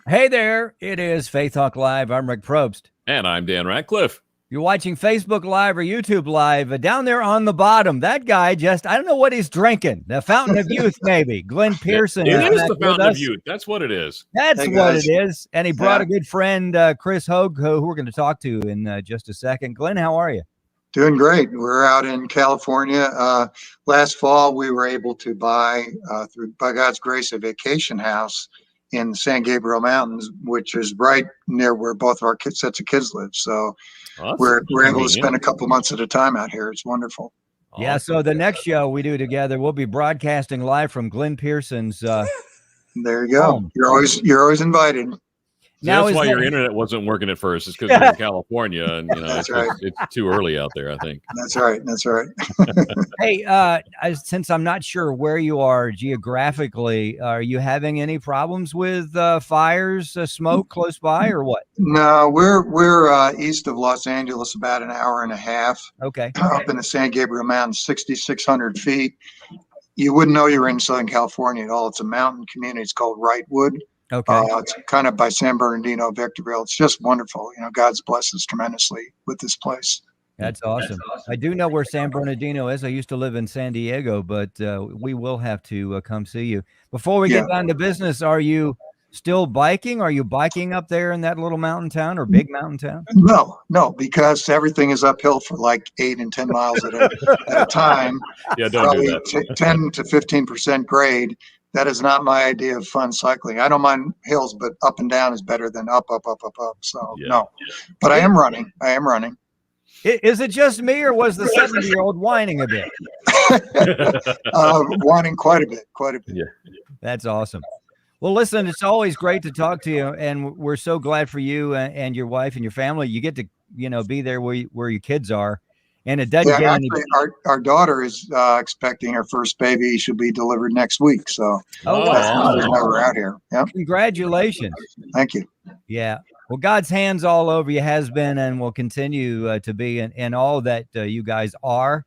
Hey there, it is FaithTalk Live. I'm Rick Probst. And I'm Dan Ratcliffe. You're watching Facebook Live or YouTube Live. Down there on the bottom, that guy I don't know what he's drinking. The Fountain of Youth, maybe. Glenn Pearson. It is the Fountain of Youth. That's what it is. That's what it is. And he brought a good friend, Chris Hogg, who we're going to talk to in just a second. Glenn, how are you? Doing great. We're out in California. Last fall, we were able to buy, by God's grace, a vacation house in the San Gabriel Mountains, which is right near where both of our sets of kids live. So we're able to spend a couple months at a time out here. It's wonderful. Yeah. So the next show we do together, we'll be broadcasting live from Glenn Pearson's. There you go. Home. You're always invited. Now, that's why your internet wasn't working at first. It's because you're in California, and that's right. It's too early out there, I think. That's right. That's right. Hey, since I'm not sure where you are geographically, are you having any problems with fires, smoke close by, or what? No, we're east of Los Angeles, about an hour and a half. Okay. Up in the San Gabriel Mountains, 6,600 feet. You wouldn't know you were in Southern California at all. It's a mountain community. It's called Wrightwood. Okay. It's kind of by San Bernardino, Victorville. It's just wonderful. God's blessed us tremendously with this place. That's awesome. I do know where San Bernardino is. I used to live in San Diego, but we will have to come see you. Before we get down to business, are you still biking? Are you biking up there in that little mountain town or big mountain town? No, because everything is uphill for like 8 and 10 miles at a time. Yeah, don't do that. 10 to 15% grade. That is not my idea of fun cycling. I don't mind hills, but up and down is better than up. So no, but I am running. Is it just me, or was the 70-year-old whining a bit? Whining quite a bit. Yeah. That's awesome. Well, listen, it's always great to talk to you, and we're so glad for you and your wife and your family. You get to, be there where your kids are. And it doesn't get actually, our daughter is expecting her first baby. She'll be delivered next week. So that's why we're out here. Yep. Congratulations. Thank you. Yeah. Well, God's hand's all over you, has been and will continue to be in all that you guys are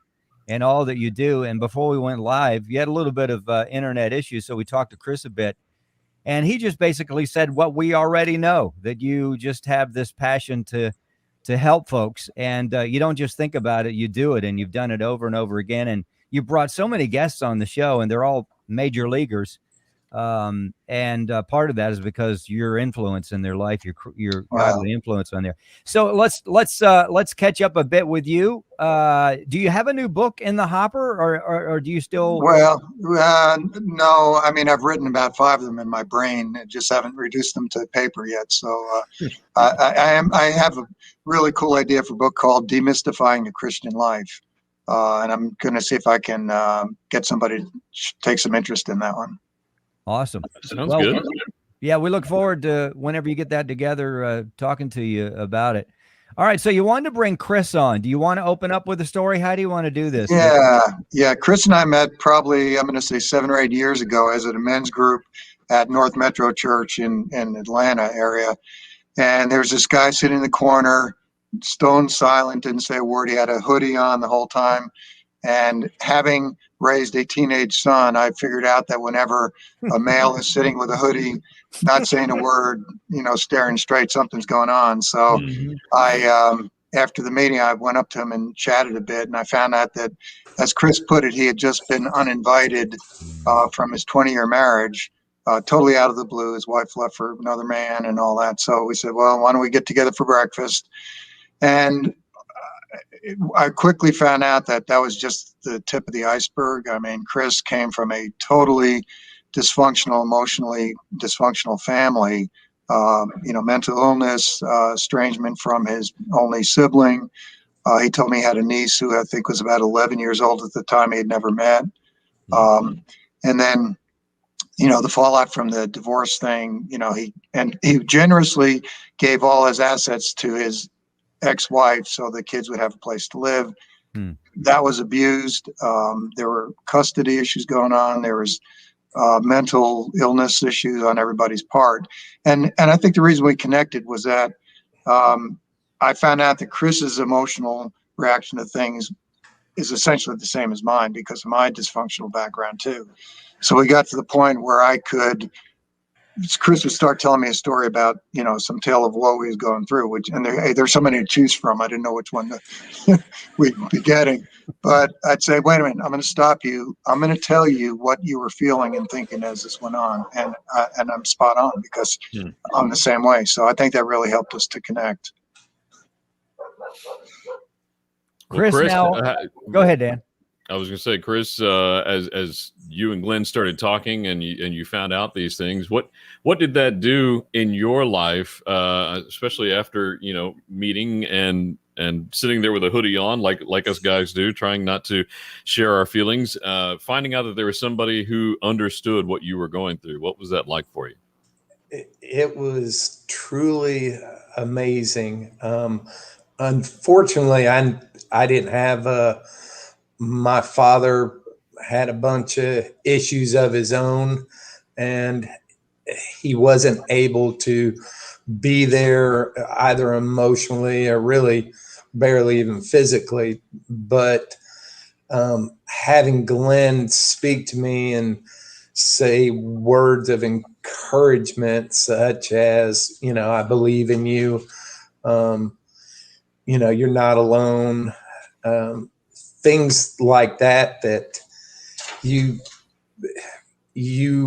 and all that you do. And before we went live, you had a little bit of internet issues. So we talked to Chris a bit. And he just basically said what we already know, that you just have this passion to help folks, and you don't just think about it, you do it, and you've done it over and over again. And you brought so many guests on the show, and they're all major leaguers. And part of that is because your influence in their life, your godly influence on there. So let's catch up a bit with you. Do you have a new book in the hopper, or do you still? Well, no. I mean, I've written about 5 of them in my brain. I just haven't reduced them to paper yet. So I have a really cool idea for a book called Demystifying the Christian Life, and I'm going to see if I can get somebody to take some interest in that one. Awesome. Sounds good. Yeah, we look forward to whenever you get that together, talking to you about it. All right, so you wanted to bring Chris on. Do you want to open up with a story? How do you want to do this? Yeah. Chris and I met probably, I'm going to say 7 or 8 years ago as at a men's group at North Metro Church in Atlanta area. And there's this guy sitting in the corner, stone silent, didn't say a word. He had a hoodie on the whole time. And having raised a teenage son, I figured out that whenever a male is sitting with a hoodie, not saying a word, staring straight, something's going on. So I, after the meeting, I went up to him and chatted a bit, and I found out that, as Chris put it, he had just been uninvited from his 20-year marriage, totally out of the blue. His wife left for another man and all that. So we said, well, why don't we get together for breakfast? And I quickly found out that was just the tip of the iceberg. I mean, Chris came from a totally dysfunctional, emotionally dysfunctional family, mental illness, estrangement from his only sibling. He told me he had a niece who I think was about 11 years old at the time he had never met. And then, the fallout from the divorce thing, he generously gave all his assets to his ex-wife so the kids would have a place to live. That was abused. There were custody issues going on. There was mental illness issues on everybody's part. And I think the reason we connected was that I found out that Chris's emotional reaction to things is essentially the same as mine because of my dysfunctional background too. So we got to the point where I could Chris would start telling me a story about, some tale of woe he was going through, there's so many to choose from. I didn't know which one we'd be getting, but I'd say, wait a minute, I'm going to stop you. I'm going to tell you what you were feeling and thinking as this went on. And I'm spot on because I'm the same way. So I think that really helped us to connect. Chris, now, go ahead, Dan. I was going to say, Chris, as you and Glenn started talking and you found out these things, what did that do in your life, especially after, meeting and sitting there with a hoodie on, like us guys do, trying not to share our feelings, finding out that there was somebody who understood what you were going through? What was that like for you? It was truly amazing. Unfortunately, I didn't have my father had a bunch of issues of his own, and he wasn't able to be there either emotionally or really barely even physically. But having Glenn speak to me and say words of encouragement, such as, I believe in you, you're not alone, things like that you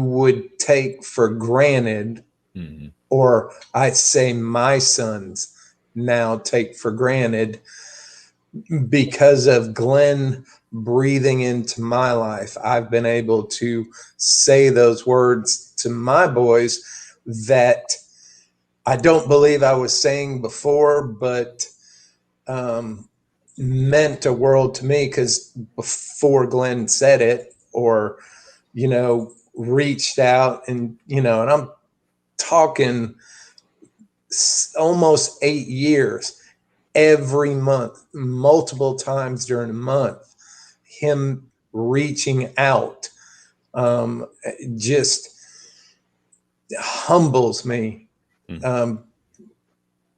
would take for granted, or I say my sons now take for granted, because of Glenn breathing into my life. I've been able to say those words to my boys that I don't believe I was saying before, but meant a world to me, because before Glenn said it or, reached out and, and I'm talking almost 8 years, every month, multiple times during a month, him reaching out, just humbles me,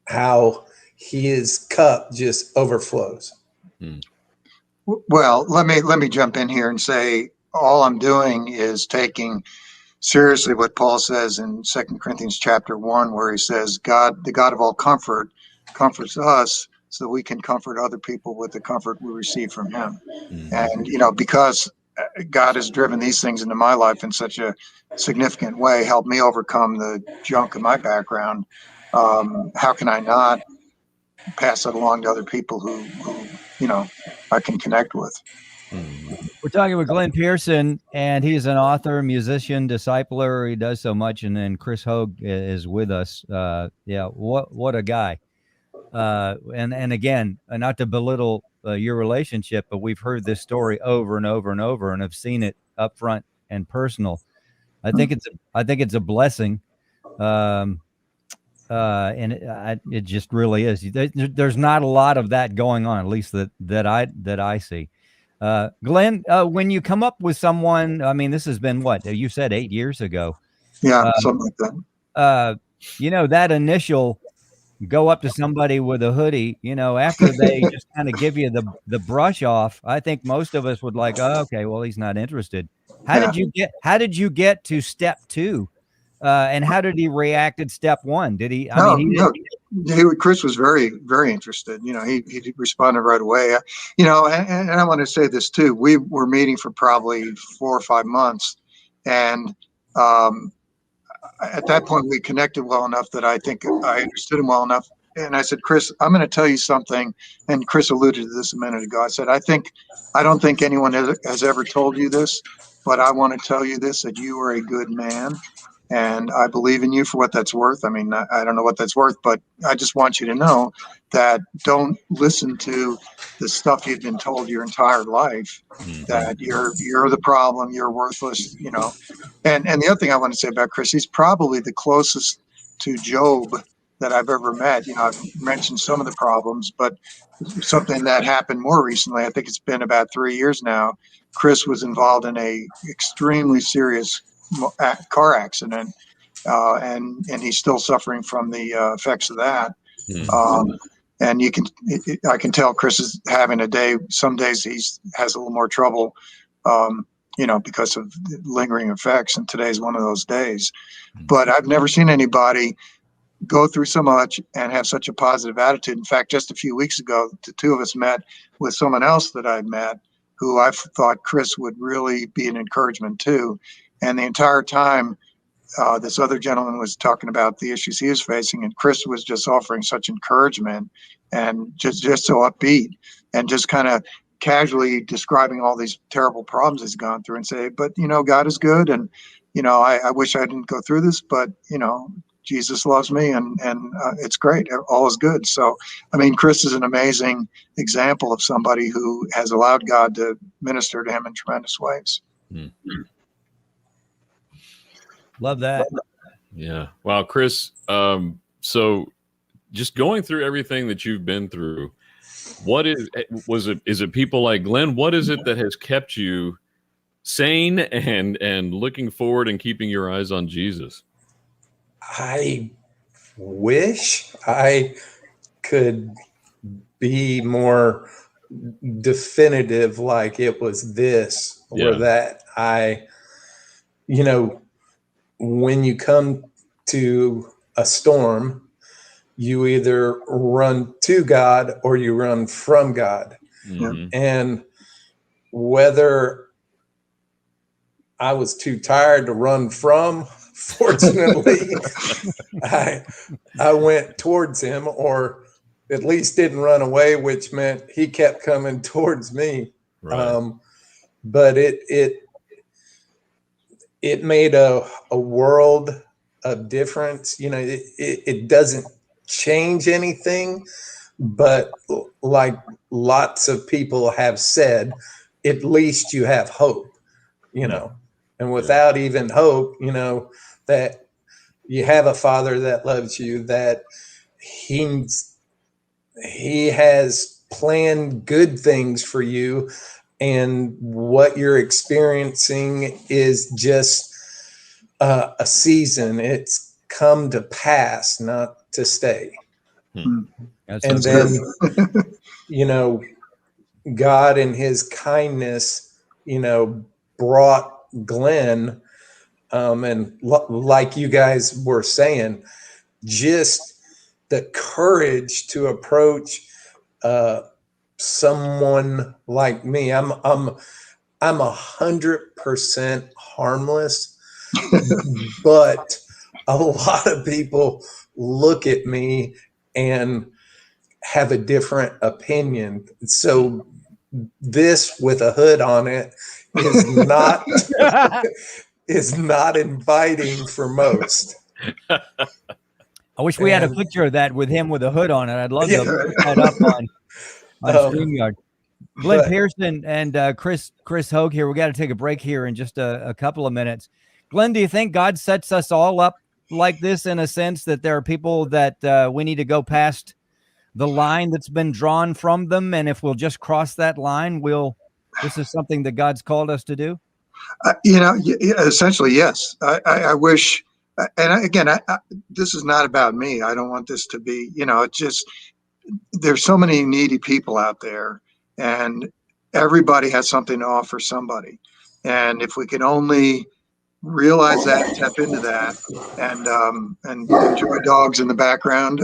how his cup just overflows. Well, let me jump in here and say, all I'm doing is taking seriously what Paul says in 2 Corinthians chapter 1, where he says, God, the God of all comfort, comforts us so that we can comfort other people with the comfort we receive from him. And, because God has driven these things into my life in such a significant way, helped me overcome the junk of my background. How can I not pass that along to other people who I can connect with? We're talking with Glenn Pearson, and he's an author, musician, discipler. He does so much. And then Chris Hogg is with us. What a guy. And again, not to belittle your relationship, but we've heard this story over and over and over, and have seen it up front and personal. I think it's a blessing. And it just really is. There's not a lot of that going on, at least that I see. Glenn, when you come up with someone, I mean, this has been what you said 8 years ago. Yeah, something like that. That initial go up to somebody with a hoodie, after they just kind of give you the brush off, I think most of us would like, oh, okay, well, he's not interested. How did you get to step 2? And how did he react at step 1? Did he? Chris was very, very interested. He responded right away. And I want to say this too. We were meeting for probably 4 or 5 months, and at that point we connected well enough that I think I understood him well enough. And I said, Chris, I'm going to tell you something. And Chris alluded to this a minute ago. I said, I don't think anyone has ever told you this, but I want to tell you this, that you are a good man. And I believe in you for what that's worth. I mean, I don't know what that's worth, but I just want you to know that don't listen to the stuff you've been told your entire life, that you're the problem, you're worthless, And the other thing I want to say about Chris, he's probably the closest to Job that I've ever met. I've mentioned some of the problems, but something that happened more recently, I think it's been about 3 years now, Chris was involved in a extremely serious car accident, and he's still suffering from the effects of that. And I can tell Chris is having a day. Some days he has a little more trouble because of lingering effects. And today's one of those days. But I've never seen anybody go through so much and have such a positive attitude. In fact, just a few weeks ago, the two of us met with someone else that I'd met who I thought Chris would really be an encouragement to. And the entire time, this other gentleman was talking about the issues he was facing, and Chris was just offering such encouragement and just so upbeat and just kind of casually describing all these terrible problems he's gone through and say, but, God is good. And, I wish I didn't go through this, but, Jesus loves me and it's great. All is good. So, Chris is an amazing example of somebody who has allowed God to minister to him in tremendous ways. Mm-hmm. Love that. Yeah. Wow, Chris. So just going through everything that you've been through, is it people like Glenn? What is it that has kept you sane and looking forward and keeping your eyes on Jesus? I wish I could be more definitive, like it was this or that. When you come to a storm, you either run to God or you run from God. Mm-hmm. And whether I was too tired to run from, fortunately, I went towards him, or at least didn't run away, which meant he kept coming towards me. Right. But it made a world of difference. It doesn't change anything, but like lots of people have said, at least you have hope, and without even hope, that you have a Father that loves you, that he has planned good things for you. And what you're experiencing is just a season. It's come to pass, not to stay. And then, God in his kindness, brought Glenn, and like you guys were saying, just the courage to approach someone like me. I'm 100% harmless, but a lot of people look at me and have a different opinion. So this with a hood on it is not inviting for most. I wish we had a picture of that with him with a hood on it. I'd love to put that up on StreamYard. Glenn Pearson and Chris Hogg here. We got to take a break here in just a couple of minutes. Glenn, do you think God sets us all up like this in a sense that there are people that we need to go past the line that's been drawn from them, and if we'll just cross that line, this is something that God's called us to do? Essentially, yes. I wish, and again, this is not about me. I don't want this to be, it's just, there's so many needy people out there, and everybody has something to offer somebody. And if we can only realize that, tap into that, and enjoy dogs in the background,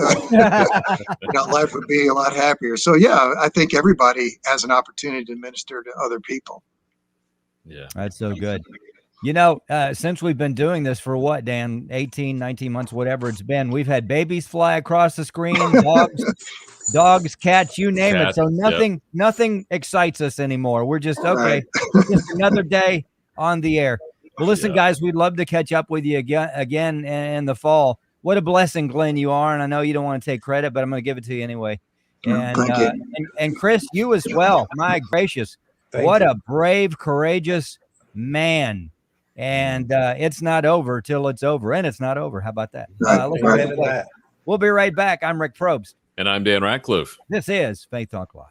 life would be a lot happier. So yeah, I think everybody has an opportunity to minister to other people. Yeah, that's so good. Since we've been doing this for what, Dan, 18, 19 months, whatever it's been, we've had babies fly across the screen, dogs, cats, you name it. So nothing excites us anymore. We're just, okay, just another day on the air. Well, listen, guys, we'd love to catch up with you again in the fall. What a blessing, Glenn, you are. And I know you don't want to take credit, but I'm going to give it to you anyway. And Chris, you as well. My gracious. What a brave, courageous man. And it's not over till it's over. And it's not over. How about that? We'll be right back. I'm Rick Probst. And I'm Dan Ratcliffe. This is Faith Talk Live.